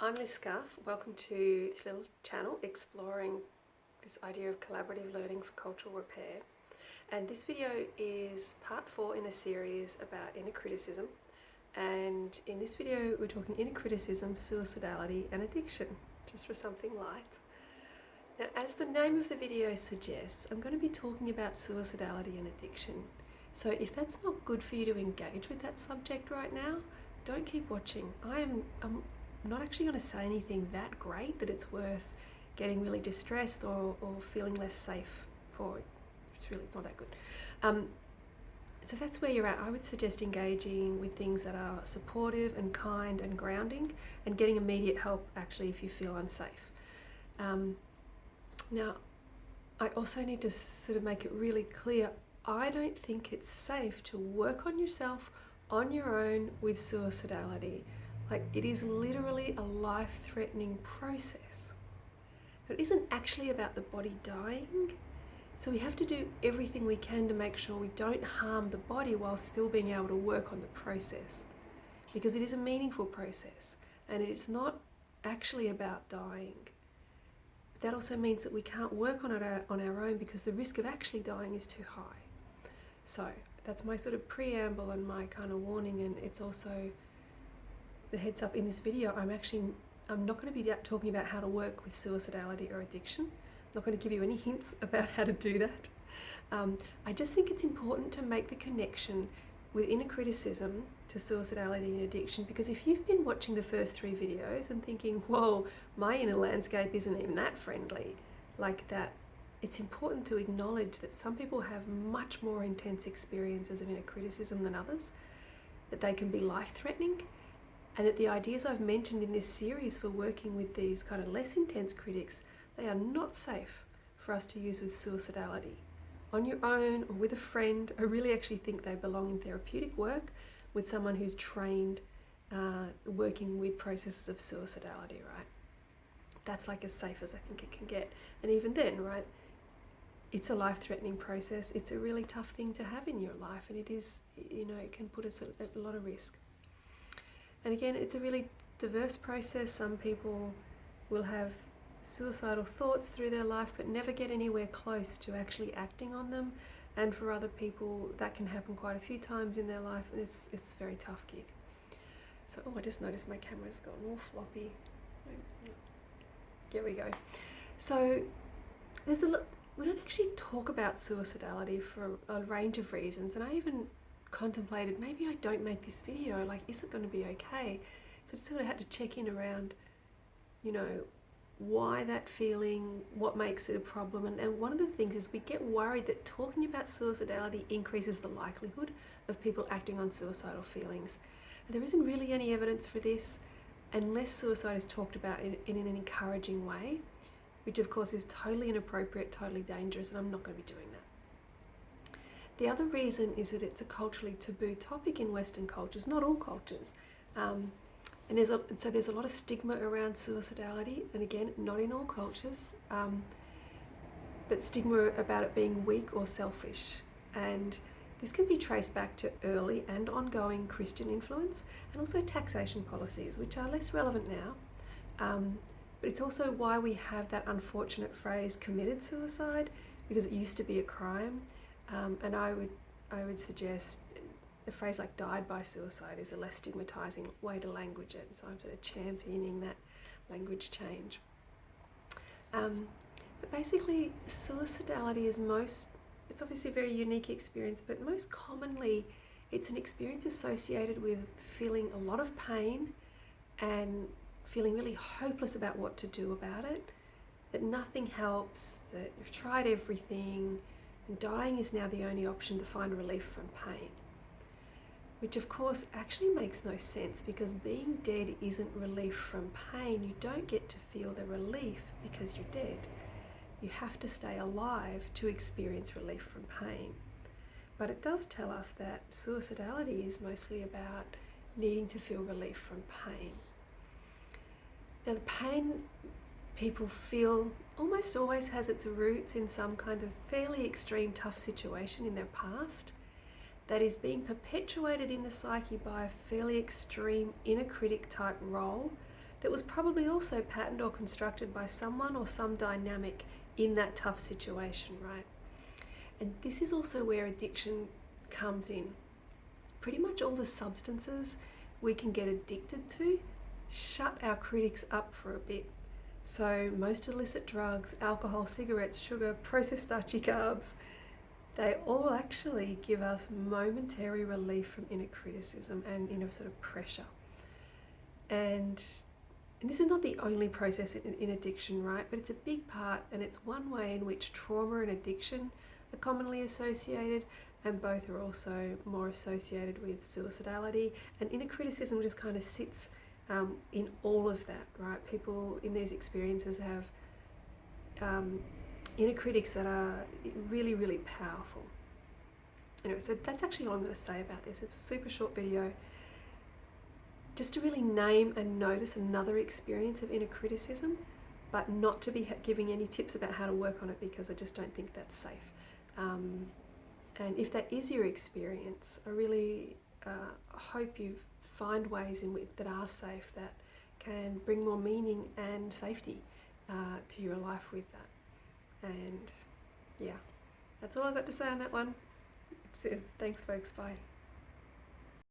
I'm Liz Scarf. Welcome to this little channel exploring this idea of collaborative learning for cultural repair. And this video is part 4 in a series about inner criticism. And in this video, we're talking inner criticism, suicidality, and addiction, just for something light. Now, as the name of the video suggests, I'm going to be talking about suicidality and addiction. So if that's not good for you to engage with that subject right now, don't keep watching. I'm not actually going to say anything that great that it's worth getting really distressed or feeling less safe for. It's not that good. So if that's where you're at, I would suggest engaging with things that are supportive and kind and grounding, and getting immediate help actually if you feel unsafe. Now, I also need to sort of make it really clear, I don't think it's safe to work on yourself on your own with suicidality. Like, it is literally a life-threatening process. It isn't actually about the body dying. So we have to do everything we can to make sure we don't harm the body while still being able to work on the process. Because it is a meaningful process and it is not actually about dying. But that also means that we can't work on it on our own because the risk of actually dying is too high. So that's my sort of preamble and my kind of warning, and it's also the heads up in this video. I'm not going to be talking about how to work with suicidality or addiction. I'm not going to give you any hints about how to do that. I just think it's important to make the connection with inner criticism to suicidality and addiction, because if you've been watching the first 3 videos and thinking, whoa, my inner landscape isn't even that friendly, like that, it's important to acknowledge that some people have much more intense experiences of inner criticism than others, that they can be life-threatening, and that the ideas I've mentioned in this series for working with these kind of less intense critics, they are not safe for us to use with suicidality. On your own or with a friend, I really actually think they belong in therapeutic work with someone who's trained working with processes of suicidality, right? That's like as safe as I think it can get. And even then, right, it's a life-threatening process. It's a really tough thing to have in your life, and it is, it can put us at a lot of risk. And again, it's a really diverse process. Some people will have suicidal thoughts through their life but never get anywhere close to actually acting on them. And for other people, that can happen quite a few times in their life, and it's a very tough gig. So, I just noticed my camera's gone all floppy. There we go. So, we don't actually talk about suicidality for a range of reasons, and I even contemplated, maybe I don't make this video, like, is it going to be okay? So I just sort of had to check in around, why that feeling, what makes it a problem. And one of the things is we get worried that talking about suicidality increases the likelihood of people acting on suicidal feelings. And there isn't really any evidence for this unless suicide is talked about in an encouraging way, which of course is totally inappropriate, totally dangerous, and I'm not going to be doing that. The other reason is that it's a culturally taboo topic in Western cultures, not all cultures. And there's a lot of stigma around suicidality, and again, not in all cultures, but stigma about it being weak or selfish. And this can be traced back to early and ongoing Christian influence, and also taxation policies, which are less relevant now. But it's also why we have that unfortunate phrase, committed suicide, because it used to be a crime. And I would suggest a phrase like died by suicide is a less stigmatizing way to language it. So I'm sort of championing that language change. But basically, suicidality is it's obviously a very unique experience, but most commonly it's an experience associated with feeling a lot of pain and feeling really hopeless about what to do about it, that nothing helps, that you've tried everything, and dying is now the only option to find relief from pain. Which of course actually makes no sense, because being dead isn't relief from pain. You don't get to feel the relief because you're dead. You have to stay alive to experience relief from pain. But it does tell us that suicidality is mostly about needing to feel relief from pain. Now, the pain people feel almost always has its roots in some kind of fairly extreme, tough situation in their past that is being perpetuated in the psyche by a fairly extreme inner critic type role that was probably also patterned or constructed by someone or some dynamic in that tough situation, right? And this is also where addiction comes in. Pretty much all the substances we can get addicted to shut our critics up for a bit. So most illicit drugs, alcohol, cigarettes, sugar, processed starchy carbs, they all actually give us momentary relief from inner criticism and inner sort of pressure. And this is not the only process in addiction, right? But it's a big part, and it's one way in which trauma and addiction are commonly associated, and both are also more associated with suicidality. And inner criticism just kind of sits in all of that, right? People in these experiences have inner critics that are really, really powerful. Anyway, so that's actually all I'm going to say about this. It's a super short video, just to really name and notice another experience of inner criticism, but not to be giving any tips about how to work on it, because I just don't think that's safe. And if that is your experience, I really hope you find ways in which that are safe, that can bring more meaning and safety to your life with that. And yeah, that's all I've got to say on that one. So, thanks folks, bye.